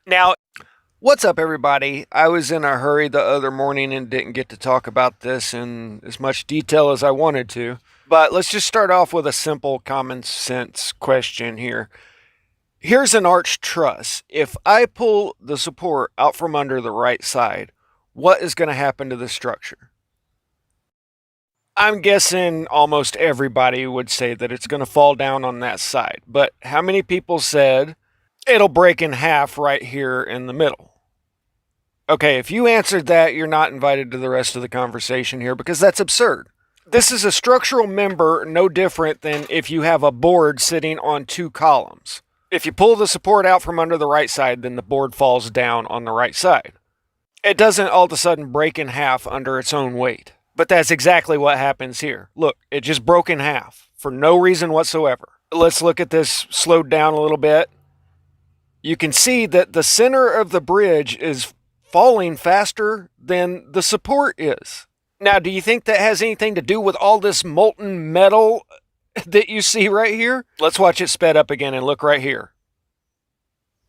Now, what's up, everybody? I was in a hurry the other morning and didn't get to talk about this in as much detail as I wanted to. But let's just start off with a simple common sense question here. Here's an arch truss. If I pull the support out from under the right side, what is going to happen to the structure? I'm guessing almost everybody would say that it's going to fall down on that side. But how many people said it'll break in half right here in the middle? Okay, if you answered that, you're not invited to the rest of the conversation here because that's absurd. This is a structural member no different than if you have a board sitting on two columns. If you pull the support out from under the right side, then the board falls down on the right side. It doesn't all of a sudden break in half under its own weight. But that's exactly what happens here. Look, it just broke in half for no reason whatsoever. Let's look at this slowed down a little bit. You can see that the center of the bridge is falling faster than the support is. Now, do you think that has anything to do with all this molten metal that you see right here? Let's watch it sped up again and look right here.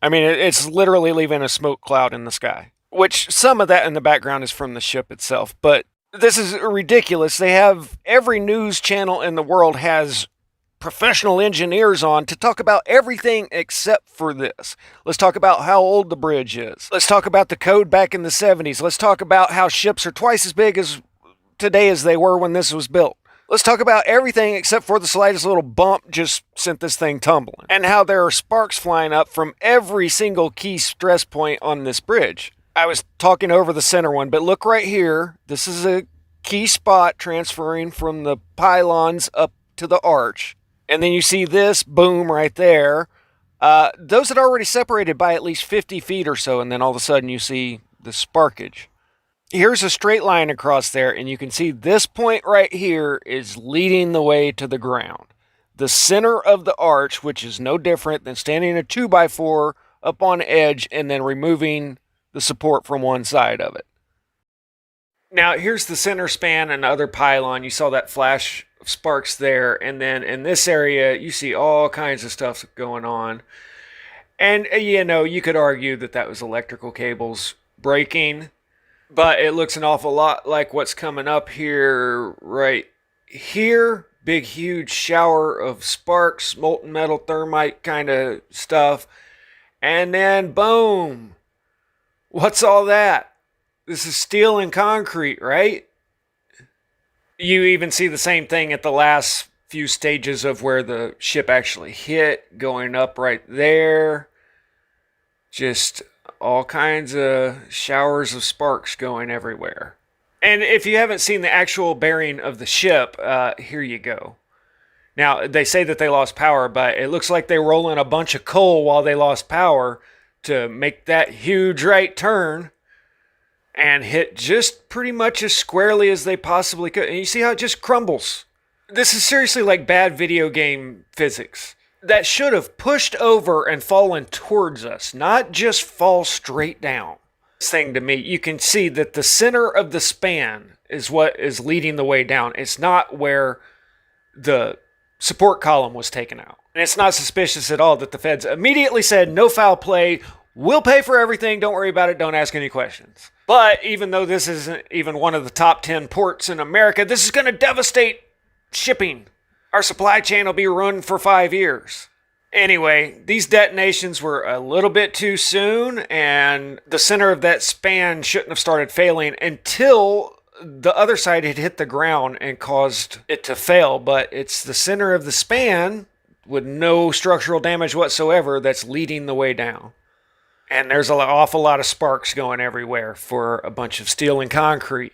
I mean, it's literally leaving a smoke cloud in the sky, which some of that in the background is from the ship itself, but this is ridiculous. They have every news channel in the world has professional engineers on to talk about everything except for this. Let's talk about how old the bridge is. Let's talk about the code back in the 70s. Let's talk about how ships are twice as big as today as they were when this was built. Let's talk about everything except for the slightest little bump just sent this thing tumbling. And how there are sparks flying up from every single key stress point on this bridge. I was talking over the center one, but look right here. This is a key spot transferring from the pylons up to the arch. And then you see this boom right there. Those had already separated by at least 50 feet or so, and then all of a sudden you see the sparkage. Here's a straight line across there, and you can see this point right here is leading the way to the ground. The center of the arch, which is no different than standing a 2x4 up on edge and then removing the support from one side of it. Now, here's the center span and other pylon. You saw that flash of sparks there. And then in this area, you see all kinds of stuff going on. And, you could argue that that was electrical cables breaking. But it looks an awful lot like what's coming up here, right here. Big, huge shower of sparks, molten metal, thermite kind of stuff. And then, boom. What's all that? This is steel and concrete, right? You even see the same thing at the last few stages of where the ship actually hit, going up right there. Just all kinds of showers of sparks going everywhere. And if you haven't seen the actual bearing of the ship, here you go. Now, they say that they lost power, but it looks like they roll in a bunch of coal while they lost power to make that huge right turn and hit just pretty much as squarely as they possibly could. And you see how it just crumbles. This is seriously like bad video game physics. That should have pushed over and fallen towards us, not just fall straight down. This thing to me, you can see that the center of the span is what is leading the way down. It's not where the support column was taken out. And it's not suspicious at all that the feds immediately said, no foul play, we'll pay for everything, don't worry about it, don't ask any questions. But even though this isn't even one of the top 10 ports in America, this is going to devastate shipping. Our supply chain will be ruined for 5 years. Anyway, these detonations were a little bit too soon, and the center of that span shouldn't have started failing until the other side had hit the ground and caused it to fail. But it's the center of the span with no structural damage whatsoever that's leading the way down. And there's an awful lot of sparks going everywhere for a bunch of steel and concrete.